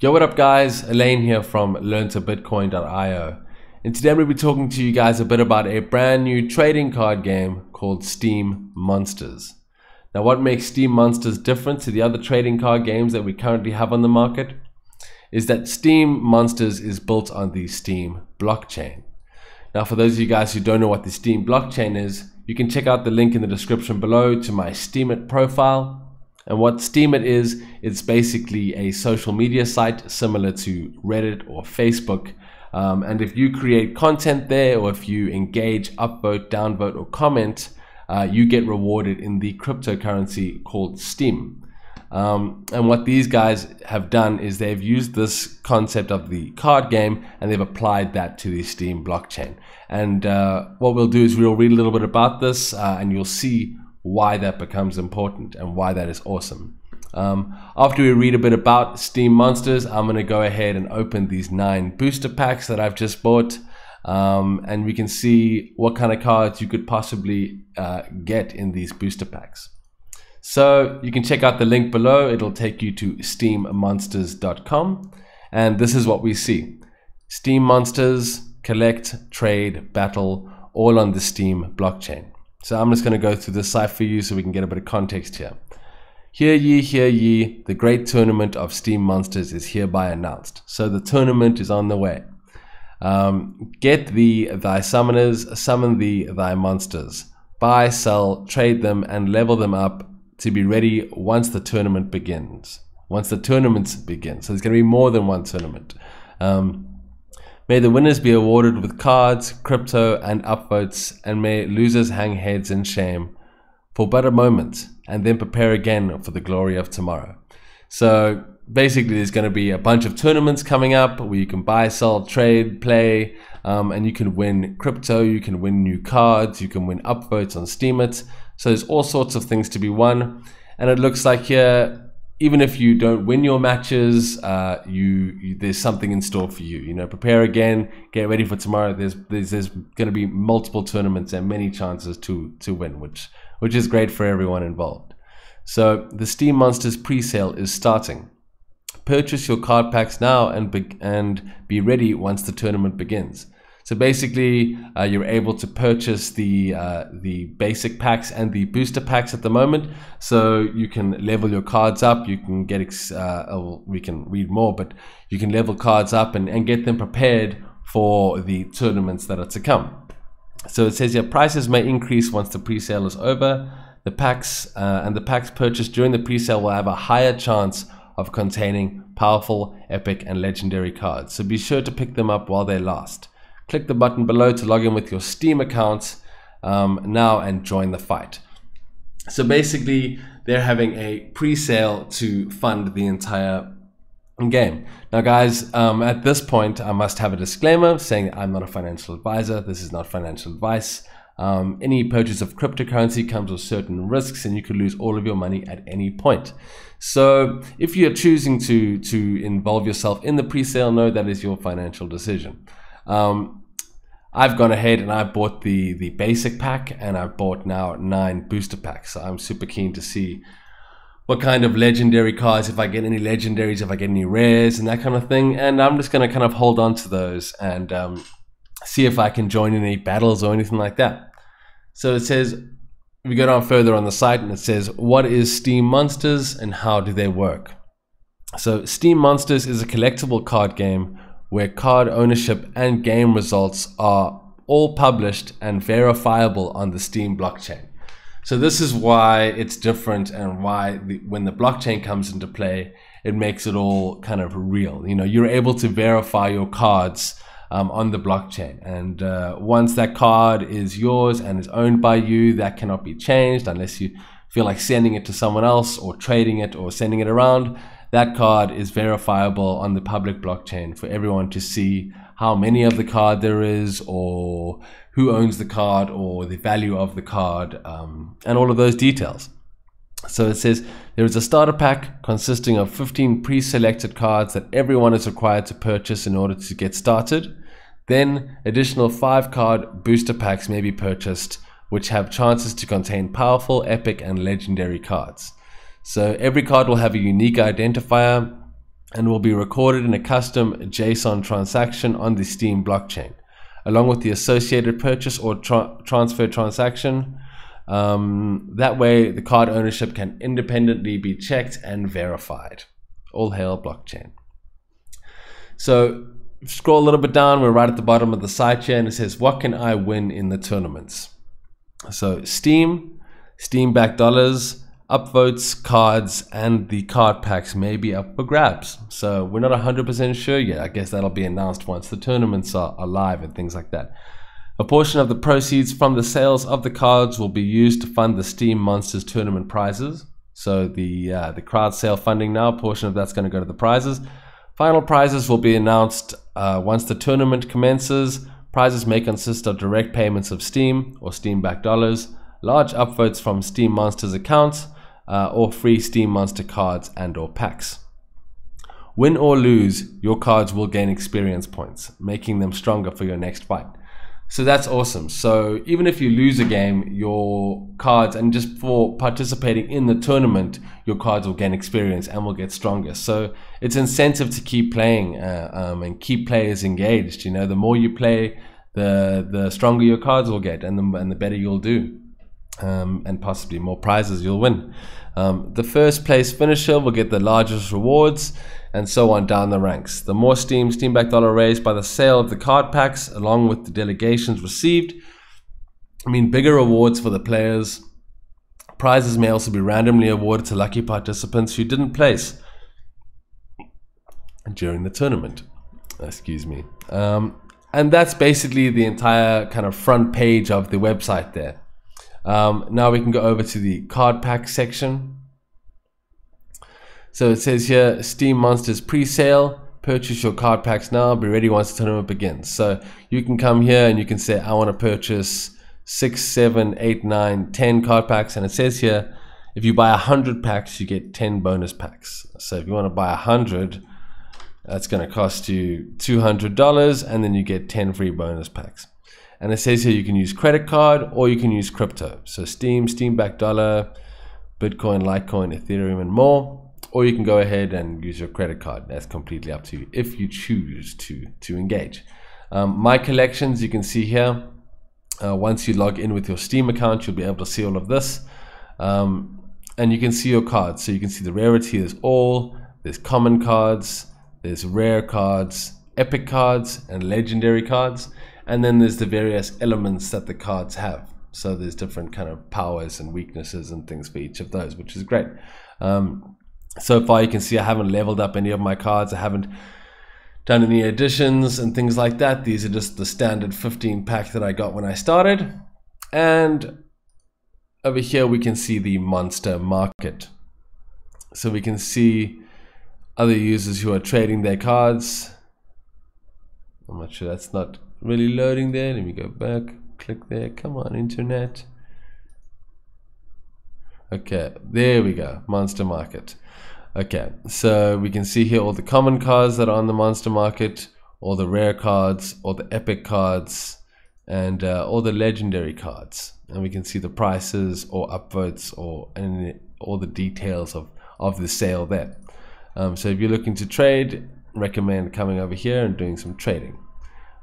Yo, what up guys? Elaine here from learntobitcoin.io, and today I'm going to be talking to you guys a bit about a brand new trading card game called Steem Monsters. Now, what makes Steem Monsters different to the other trading card games that we currently have on the market is that Steem Monsters is built on the Steem blockchain. Now, for those of you guys who don't know what the Steem blockchain is, you can check out the link in the description below to my Steemit profile. And what Steemit is, it's basically a social media site similar to Reddit or Facebook. And if you create content there, or if you engage, upvote, downvote, or comment, you get rewarded in the cryptocurrency called Steem. And what these guys have done is they've used this concept of the card game and they've applied that to the Steem blockchain. And what we'll do is we'll read a little bit about this and you'll see why that becomes important and why that is awesome. After we read a bit about Steem Monsters, I'm going to go ahead and open these 9 booster packs that I've just bought, and we can see what kind of cards you could possibly get in these booster packs. So you can check out the link below. It'll take you to steemmonsters.com, and this is what we see. Steem Monsters, collect, trade, battle, all on the Steem blockchain. So I'm just going to go through this site for you so we can get a bit of context here. Hear ye, the great tournament of Steem Monsters is hereby announced. So the tournament is on the way. Get thee thy summoners, summon thee thy monsters. Buy, sell, trade them, and level them up to be ready once the tournament begins. Once the tournaments begin. So there's going to be more than one tournament. May the winners be awarded with cards, crypto, and upvotes, and may losers hang heads in shame for but a moment, and then prepare again for the glory of tomorrow. So basically there's going to be a bunch of tournaments coming up where you can buy, sell, trade, play, and you can win crypto, you can win new cards, you can win upvotes on Steemit. So there's all sorts of things to be won, and it looks like here, even if you don't win your matches, there's something in store for you. You know, prepare again, get ready for tomorrow. There's going to be multiple tournaments and many chances to win, which is great for everyone involved. So the Steem Monsters pre-sale is starting. Purchase your card packs now and be ready once the tournament begins. So basically, you're able to purchase the basic packs and the booster packs at the moment. So you can level your cards up. You can get, we can read more, but you can level cards up and get them prepared for the tournaments that are to come. So it says here, prices may increase once the pre-sale is over. The packs and the packs purchased during the pre-sale will have a higher chance of containing powerful, epic, and legendary cards. So be sure to pick them up while they last. Click the button below to log in with your Steem account now and join the fight. So basically, they're having a pre-sale to fund the entire game. Now guys, at this point, I must have a disclaimer saying I'm not a financial advisor. This is not financial advice. Any purchase of cryptocurrency comes with certain risks, and you could lose all of your money at any point. So if you're choosing to involve yourself in the pre-sale, know that is your financial decision. I've gone ahead and I bought the basic pack, and I've bought now 9 booster packs. So I'm super keen to see what kind of legendary cards, if I get any legendaries, if I get any rares and that kind of thing. And I'm just going to kind of hold on to those and see if I can join in any battles or anything like that. So it says, we go down further on the site and it says, what is Steem Monsters and how do they work? So Steem Monsters is a collectible card game where card ownership and game results are all published and verifiable on the Steem blockchain. So this is why it's different, and why when the blockchain comes into play, it makes it all kind of real. You know, you're able to verify your cards on the blockchain, and once that card is yours and is owned by you, that cannot be changed unless you feel like sending it to someone else or trading it or sending it around. That card is verifiable on the public blockchain for everyone to see how many of the card there is, or who owns the card, or the value of the card, and all of those details. So it says there is a starter pack consisting of 15 pre-selected cards that everyone is required to purchase in order to get started. Then additional 5 card booster packs may be purchased, which have chances to contain powerful, epic, and legendary cards. So every card will have a unique identifier and will be recorded in a custom JSON transaction on the Steem blockchain, along with the associated purchase or transfer transaction. That way, the card ownership can independently be checked and verified. All hail blockchain. So scroll a little bit down, we're right at the bottom of the site here, and it says, what can I win in the tournaments? So Steem backed dollars, upvotes, cards, and the card packs may be up for grabs. So we're not 100% sure yet. I guess that'll be announced once the tournaments are live and things like that. A portion of the proceeds from the sales of the cards will be used to fund the Steem Monsters tournament prizes. So the crowd sale funding now, a portion of that's going to go to the prizes. Final prizes will be announced once the tournament commences. Prizes may consist of direct payments of Steem or Steem-backed dollars, large upvotes from Steem Monsters accounts, or free Steem Monster cards and or packs. Win or lose, your cards will gain experience points, making them stronger for your next fight. So that's awesome. So even if you lose a game, your cards, and just for participating in the tournament, your cards will gain experience and will get stronger. So it's incentive to keep playing and keep players engaged. You know, the more you play, the stronger your cards will get, and the better you'll do, and possibly more prizes you'll win. The first place finisher will get the largest rewards, and so on down the ranks. The more Steam-backed dollar raised by the sale of the card packs, along with the delegations received, bigger rewards for the players. Prizes may also be randomly awarded to lucky participants who didn't place during the tournament. Excuse me. And that's basically the entire kind of front page of the website there. Now we can go over to the card pack section. So it says here, Steem Monsters pre-sale, purchase your card packs now, be ready once the tournament begins. So you can come here and you can say, I want to purchase 6, 7, 8, 9, 10 card packs. And it says here, if you buy 100 packs, you get 10 bonus packs. So if you want to buy 100, that's going to cost you $200, and then you get 10 free bonus packs. And it says here you can use credit card or you can use crypto. So Steem, Steem-backed dollar, Bitcoin, Litecoin, Ethereum, and more. Or you can go ahead and use your credit card. That's completely up to you if you choose to engage. My collections, you can see here. Once you log in with your Steem account, you'll be able to see all of this. And you can see your cards. So you can see the rarity. There's all, there's common cards, there's rare cards, epic cards, and legendary cards. And then there's the various elements that the cards have. So there's different kind of powers and weaknesses and things for each of those, which is great. So far you can see I haven't leveled up any of my cards. I haven't done any additions and things like that. These are just the standard 15 pack that I got when I started. And over here we can see the monster market. So we can see other users who are trading their cards. I'm not sure, that's not really loading there. Let me go back, click there. Come on, internet. Okay, there we go, monster market. Okay, so we can see here all the common cards that are on the monster market, all the rare cards, all the epic cards, and all the legendary cards. And we can see the prices or upvotes and all the details of the sale there. So if you're looking to trade, recommend coming over here and doing some trading.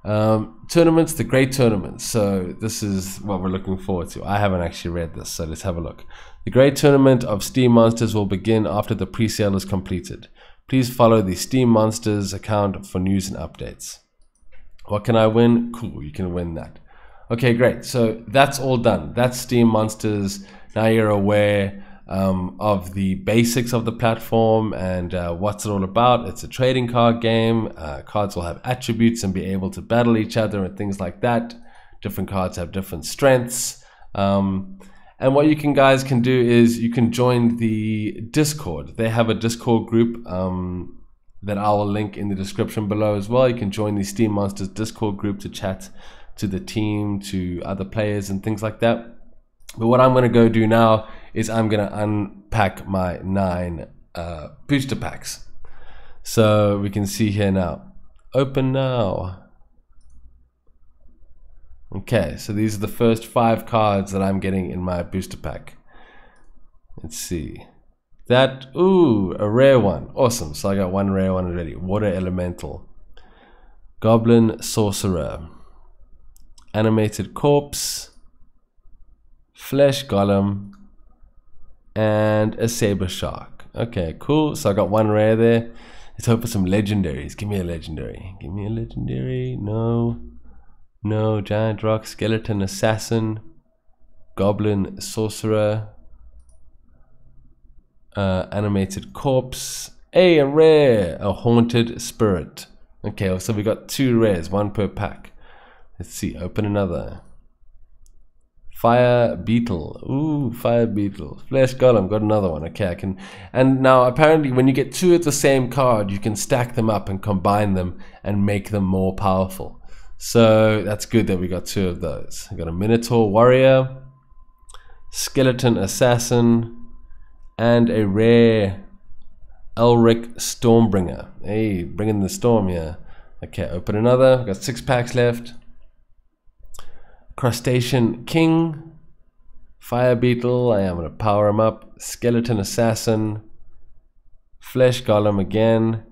Tournaments, the great tournaments. So this is what we're looking forward to. I haven't actually read this, so let's have a look. The great tournament of Steem Monsters will begin after the pre-sale is completed. Please follow the Steem Monsters account for news and updates. What can I win? Cool, you can win that. Okay, great. So that's all done. That's Steem Monsters. Now you're aware of the basics of the platform and what's it all about. It's a trading card game. Cards will have attributes and be able to battle each other and things like that. Different cards have different strengths. And what you guys can do is you can join the Discord. They have a Discord group that I will link in the description below as well. You can join the Steem Monsters Discord group to chat to the team, to other players and things like that. But what I'm going to go do now is I'm going to unpack my 9 booster packs. So we can see here now. Open now. Okay, so these are the first 5 cards that I'm getting in my booster pack. Let's see. That, ooh, a rare one. Awesome. So I got one rare one already. Water Elemental. Goblin Sorcerer. Animated Corpse. Flesh Golem. And a Saber Shark. Okay, cool. So I got one rare there. Let's hope for some legendaries. Give me a legendary. Give me a legendary. No. No. Giant Rock. Skeleton Assassin. Goblin Sorcerer. Animated Corpse. Hey, a rare. A Haunted Spirit. Okay, so we got 2 rares. 1 per pack. Let's see. Open another. Fire Beetle. Ooh, Fire Beetle. Flesh Golem. Got another one. Okay, I can. And now apparently when you get 2 of the same card, you can stack them up and combine them and make them more powerful. So that's good that we got 2 of those. I got a Minotaur Warrior, Skeleton Assassin, and a rare Elric Stormbringer. Hey, bringing the storm here. Okay, open another. Got 6 packs left. Crustacean King, Fire Beetle, I am going to power him up, Skeleton Assassin, Flesh Golem again,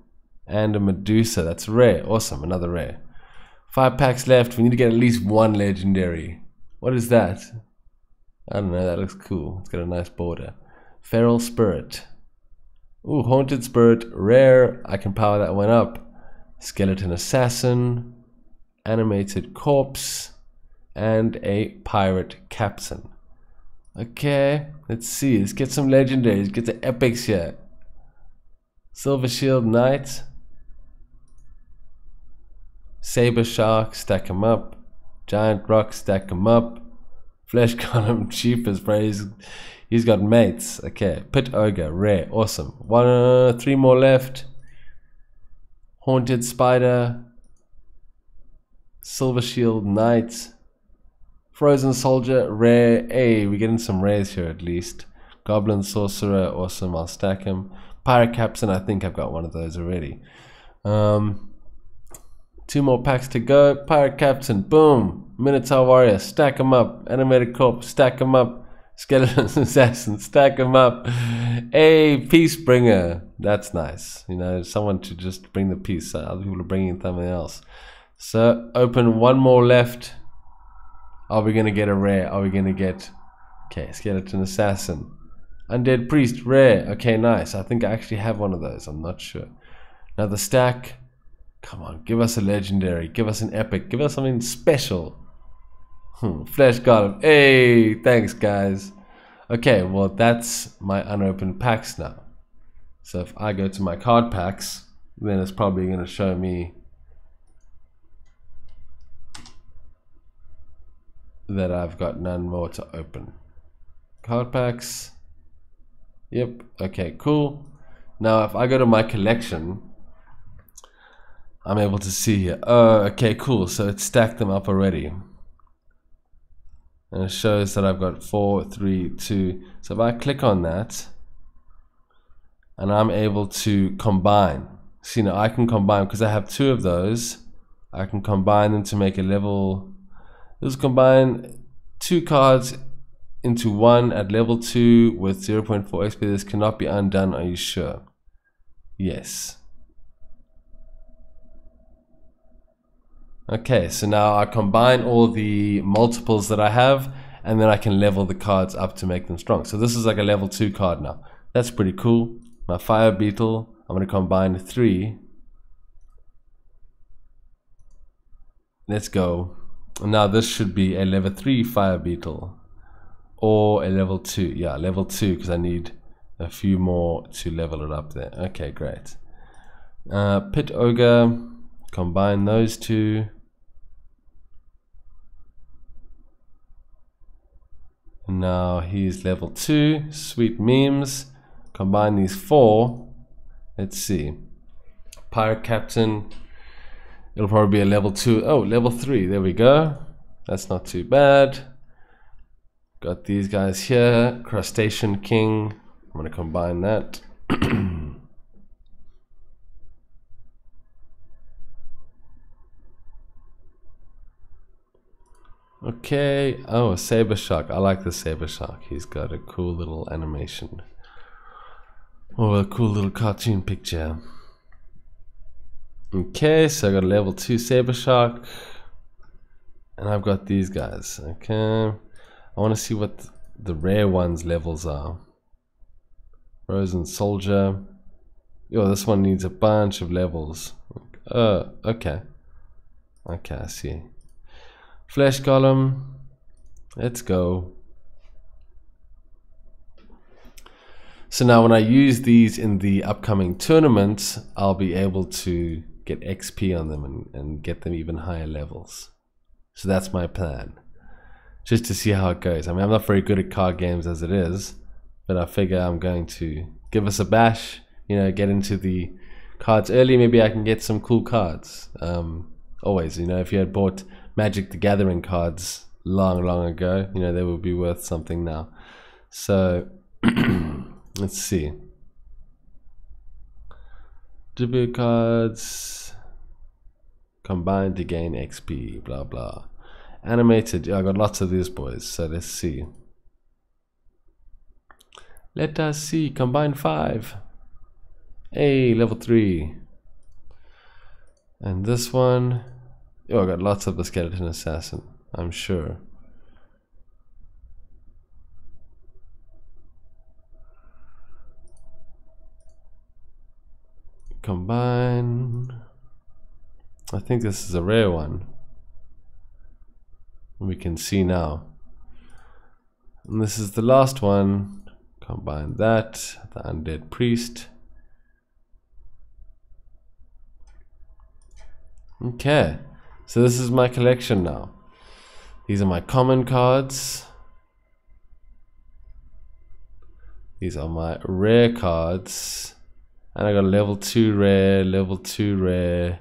and a Medusa. That's rare. Awesome, another rare. 5 packs left. We need to get at least 1 legendary. What is that? I don't know, that looks cool. It's got a nice border. Feral Spirit. Ooh, Haunted Spirit, rare. I can power that one up. Skeleton Assassin, Animated Corpse, and a Pirate Captain. Okay, let's see. Let's get some legendaries. Get the epics here. Silver Shield Knight, Saber Shark, stack him up. Giant Rock, stack him up. Flesh Golem, cheapest, bro. He's got mates. Okay, Pit Ogre, rare, awesome. 3 more left. Haunted Spider, Silver Shield Knight, Frozen Soldier, rare. Hey, we're getting some rares here at least. Goblin Sorcerer, awesome. I'll stack him. Pirate Captain, I think I've got one of those already. 2 more packs to go. Pirate Captain, boom. Minotaur Warrior, stack him up. Animated Corpse, stack him up. Skeleton Assassin, stack him up. Hey, Peace Bringer. That's nice. You know, someone to just bring the peace. Other people are bringing something else. So, open 1 more left. Are we going to get a rare? Are we going to get... Okay, Skeleton Assassin. Undead Priest, rare. Okay, nice. I think I actually have one of those. I'm not sure. Another stack. Come on, give us a legendary. Give us an epic. Give us something special. Flesh Golem. Hey, thanks, guys. Okay, well, that's my unopened packs now. So if I go to my card packs, then it's probably going to show me that I've got none more to open. Card packs. Yep. Okay, cool. Now if I go to my collection, I'm able to see here. Oh, okay, cool. So it's stacked them up already. And it shows that I've got 4, 3, 2. So if I click on that, and I'm able to combine. See, now I can combine because I have 2 of those. I can combine them to make a level. Let's combine 2 cards into 1 at level 2 with 0.4 XP. This cannot be undone. Are you sure? Yes. Okay, so now I combine all the multiples that I have, and then I can level the cards up to make them strong. So this is like a level 2 card now. That's pretty cool. My Fire Beetle, I'm going to combine 3. Let's go. Now this should be a level 3 Fire Beetle. Or a level 2. Yeah, level 2 because I need a few more to level it up there. Okay, great. Pit Ogre. Combine those 2. And now he's level 2. Sweet memes. Combine these 4. Let's see. Pirate Captain. It'll probably be a level 2. Oh, level 3. There we go. That's not too bad. Got these guys here. Crustacean King. I'm going to combine that. Okay. Oh, a Saber Shark. I like the Saber Shark. He's got a cool little animation. Oh, a cool little cartoon picture. Okay, so I got a level 2 Saber Shark. And I've got these guys. Okay. I want to see what the rare ones levels are. Frozen Soldier. Yo, this one needs a bunch of levels. Okay. Okay, I see. Flesh Golem. Let's go. So now when I use these in the upcoming tournaments, I'll be able to get XP on them and get them even higher levels. So that's my plan. Just to see how it goes. I mean, I'm not very good at card games as it is, but I figure I'm going to give us a bash, you know, get into the cards early. Maybe I can get some cool cards. Always, you know, if you had bought Magic the Gathering cards long ago, you know, they would be worth something now. So let's see. Debut cards combined to gain XP, blah blah. Animated, I got lots of these boys, so let's see. Let us see, combine 5. Hey, level 3. And this one, oh, I got lots of the Skeleton Assassin, I'm sure. Combine. I think this is a rare one. We can see now. And this is the last one. Combine that, the Undead Priest. Okay, so this is my collection now. These are my common cards. These are my rare cards. And I got a level 2 rare, level 2 rare,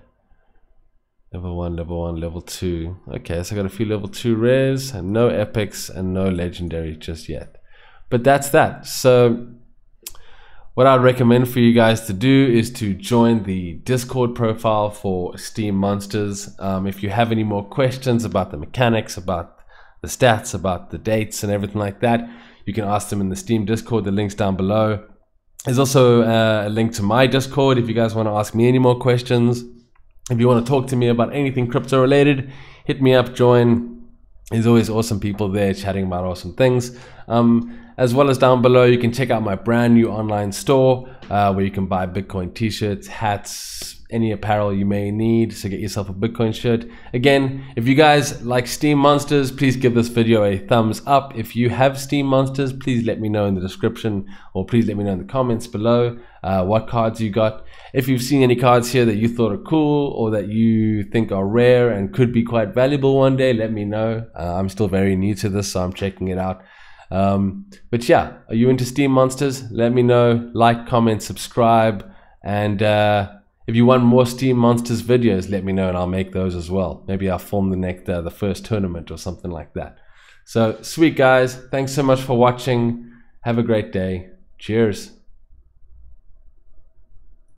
level 1, level 2. Okay, so I got a few level 2 rares and no epics and no legendary just yet. But that's that. So what I'd recommend for you guys to do is to join the Discord profile for Steem Monsters. If you have any more questions about the mechanics, about the stats, about the dates and everything like that, you can ask them in the Steem Discord. The link's down below. There's also a link to my Discord if you guys want to ask me any more questions. If you want to talk to me about anything crypto related, hit me up, join. There's always awesome people there chatting about awesome things. As well as down below, you can check out my brand new online store where you can buy Bitcoin t-shirts, hats, any apparel you may need. So get yourself a Bitcoin shirt. Again, if you guys like Steem Monsters, please give this video a thumbs up. If you have Steem Monsters, please let me know in the description, or please let me know in the comments below what cards you got. If you've seen any cards here that you thought are cool or that you think are rare and could be quite valuable one day, let me know. I'm still very new to this, so I'm checking it out. But yeah, are you into Steem Monsters? Let me know. Like, comment, subscribe, and if you want more Steem Monsters videos, let me know and I'll make those as well. Maybe I'll film the first tournament or something like that. So sweet guys, thanks so much for watching. Have a great day. Cheers.